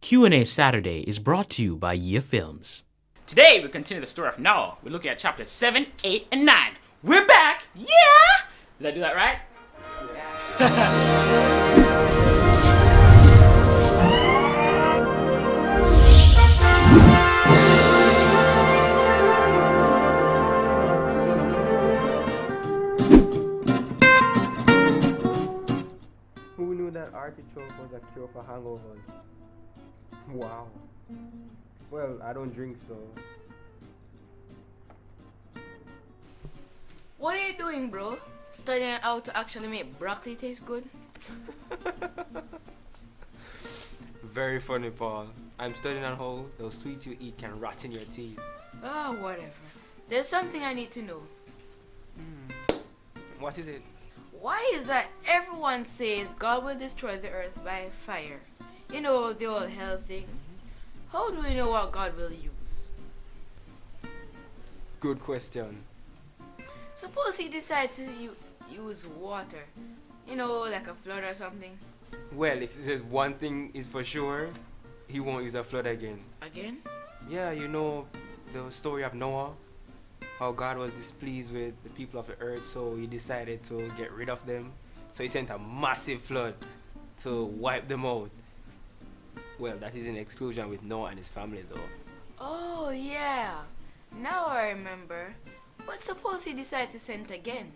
Q&A Saturday is brought to you by Year Films. Today we continue the story of Noah. We're looking at chapters 7, 8, and 9. We're back! Yeah! Did I do that right? Who knew that artichoke was a cure for hangovers? Wow. Well, I don't drink, so... What are you doing, bro? Studying how to actually make broccoli taste good? Very funny, Paul. I'm studying on how those sweets you eat can rot in your teeth. Oh, whatever. There's something I need to know. What is it? Why is that everyone says God will destroy the earth by fire? You know, the old hell thing. How do we know what God will use? Good question. Suppose he decides to use water. You know, like a flood or something. Well, if there's one thing is for sure, he won't use a flood again. Again? Yeah, you know the story of Noah? How God was displeased with the people of the earth, so he decided to get rid of them. So he sent a massive flood to wipe them out. Well, that is in exclusion with Noah and his family, though. Oh, yeah. Now I remember. But suppose he decides to send again.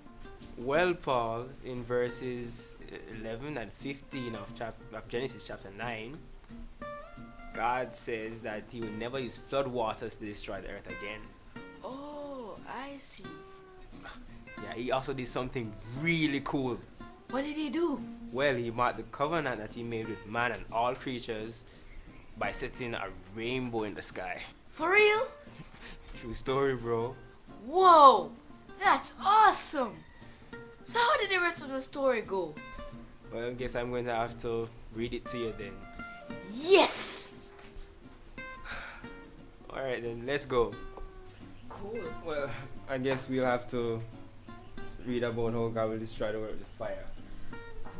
Well, Paul, in verses 11 and 15 of Genesis chapter 9, God says that he will never use flood waters to destroy the earth again. Oh, I see. Yeah, he also did something really cool. What did he do? Well, he marked the covenant that he made with man and all creatures by setting a rainbow in the sky. For real? True story, bro. Whoa, that's awesome. So how did the rest of the story go? Well, I guess I'm going to have to read it to you then. Yes! Alright then, let's go. Cool. Well, I guess we'll have to read about how God will destroy the world with fire.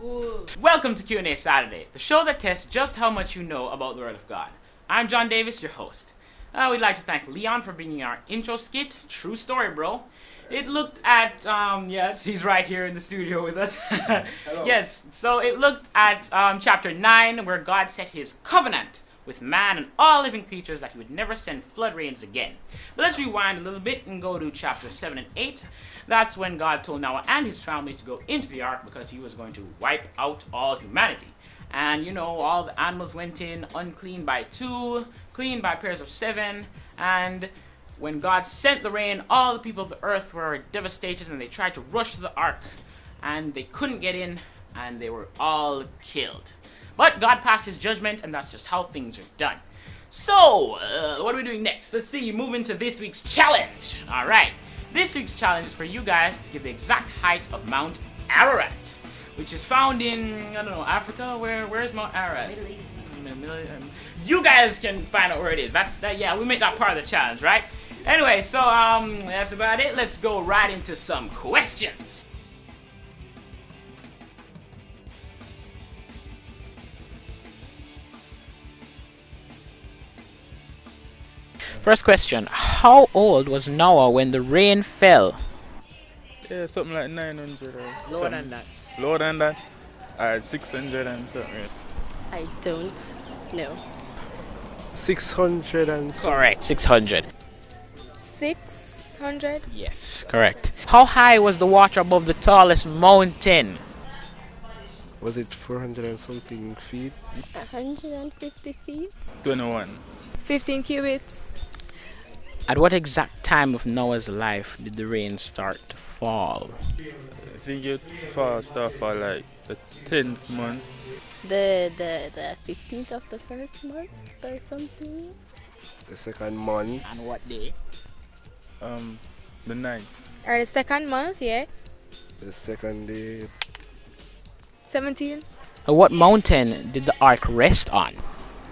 Cool. Welcome to Q&A Saturday, the show that tests just how much you know about the Word of God. I'm John Davis, your host. We'd like to thank Leon for bringing our intro skit, True Story, Bro. It looked at, yes, he's right here in the studio with us. Hello. Yes, so it looked at chapter 9, where God set his covenant with man and all living creatures that he would never send flood rains again. But let's rewind a little bit and go to chapter 7 and 8. That's when God told Noah and his family to go into the ark because he was going to wipe out all humanity. And you know, all the animals went in unclean by 2, clean by pairs of 7, and when God sent the rain, all the people of the earth were devastated and they tried to rush to the ark and they couldn't get in and they were all killed. But God passed his judgment and that's just how things are done. So, what are we doing next? Let's see, move into this week's challenge. Alright, this week's challenge is for you guys to give the exact height of Mount Ararat, which is found in, I don't know, Africa? Where is Mount Ararat? Middle East. You guys can find out where it is. Yeah, we make that part of the challenge, right? Anyway, so that's about it. Let's go right into some questions. First question, how old was Noah when the rain fell? Yeah, something like 900 or Lower something. than that. Lower than that? 600 and something. I don't know. 600 and so. Correct, 600. 600? Yes, correct. How high was the water above the tallest mountain? Was it 400 and something feet? 150 feet? 21. 15 cubits? At what exact time of Noah's life did the rain start to fall? I think it start for like the 10th month. The 15th of the first month or something? The second month. And what day? The 9th. Or the second month, yeah? The second day. 17? What mountain did the ark rest on?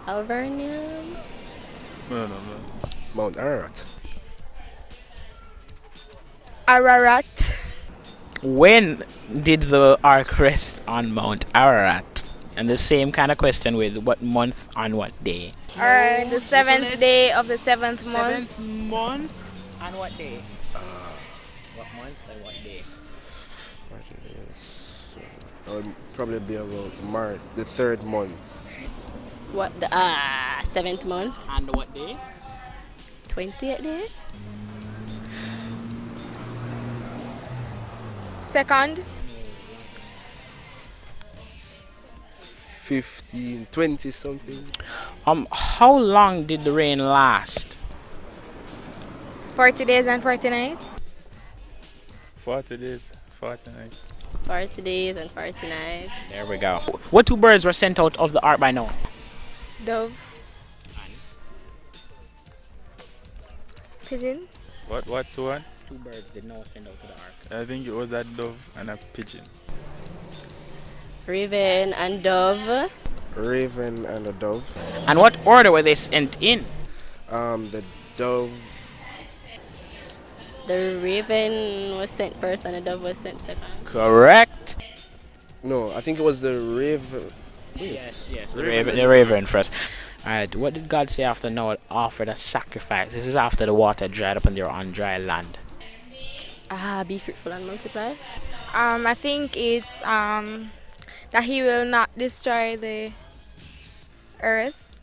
Alvernium? No. Mount Ararat. Ararat? When did the ark rest on Mount Ararat? And the same kind of question with what month on what day? The seventh day of the seventh month. Seventh month on what day? What month and what day? Probably be about March, the third month. What the 7th month? And what day? 20th day? Second. 15, 20 something. How long did the rain last? 40 days and 40 nights. 40 days, 40 nights. 40 days and 40 nights. There we go. What two birds were sent out of the ark by Noah? Dove. Pigeon. What to one? Two birds did Noah send out to the ark. I think it was a dove and a pigeon. Raven and dove. Raven and a dove. And what order were they sent in? The dove. The raven was sent first and the dove was sent second. Correct. No, I think it was the raven. Yes. The raven first. Alright, what did God say after Noah offered a sacrifice? This is after the water dried up and they were on dry land. Be fruitful and multiply. I think it's that he will not destroy the earth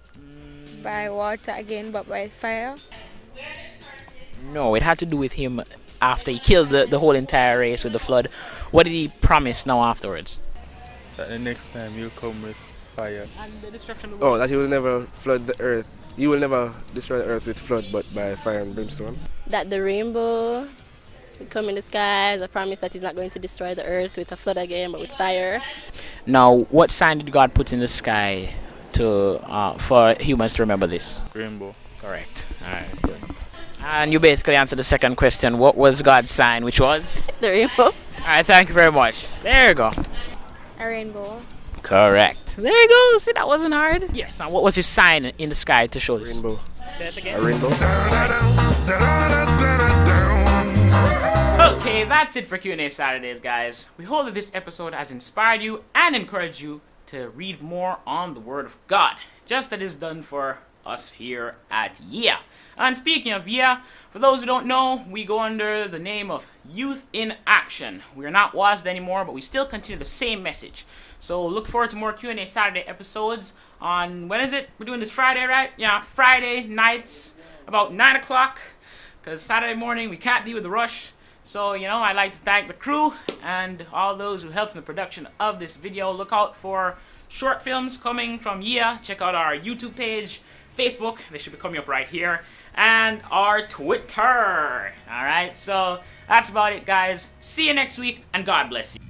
by water again, but by fire. No, it had to do with him after he killed the whole entire race with the flood. What did he promise now afterwards? That the next time you'll come with fire. And the destruction of Oh, that he will never flood the earth. He will never destroy the earth with flood, but by fire and brimstone. That the rainbow will come in the skies. A promise that he's not going to destroy the earth with a flood again, but with fire. Now, what sign did God put in the sky to for humans to remember this? Rainbow. Correct. Alright, good. And you basically answered the second question. What was God's sign, which was? The rainbow. Alright, thank you very much. There you go. A rainbow. Correct. There you go. See, that wasn't hard. Yes. And what was his sign in the sky to show this? Rainbow. Say it A again. rainbow. Okay, that's it for Q&A Saturdays, guys. We hope that this episode has inspired you and encouraged you to read more on the Word of God, just as it is done for us here at Yeah. And speaking of Yeah, for those who don't know, we go under the name of Youth in Action. We are not WASD anymore, but we still continue the same message. So look forward to more Q&A Saturday episodes on, when is it? We're doing this Friday, right? Yeah, Friday nights about 9 o'clock, because Saturday morning we can't deal with the rush. So, you know, I'd like to thank the crew and all those who helped in the production of this video. Look out for short films coming from Yeah. Check out our YouTube page, Facebook, they should be coming up right here, and our Twitter. Alright, so that's about it, guys. See you next week, and God bless you.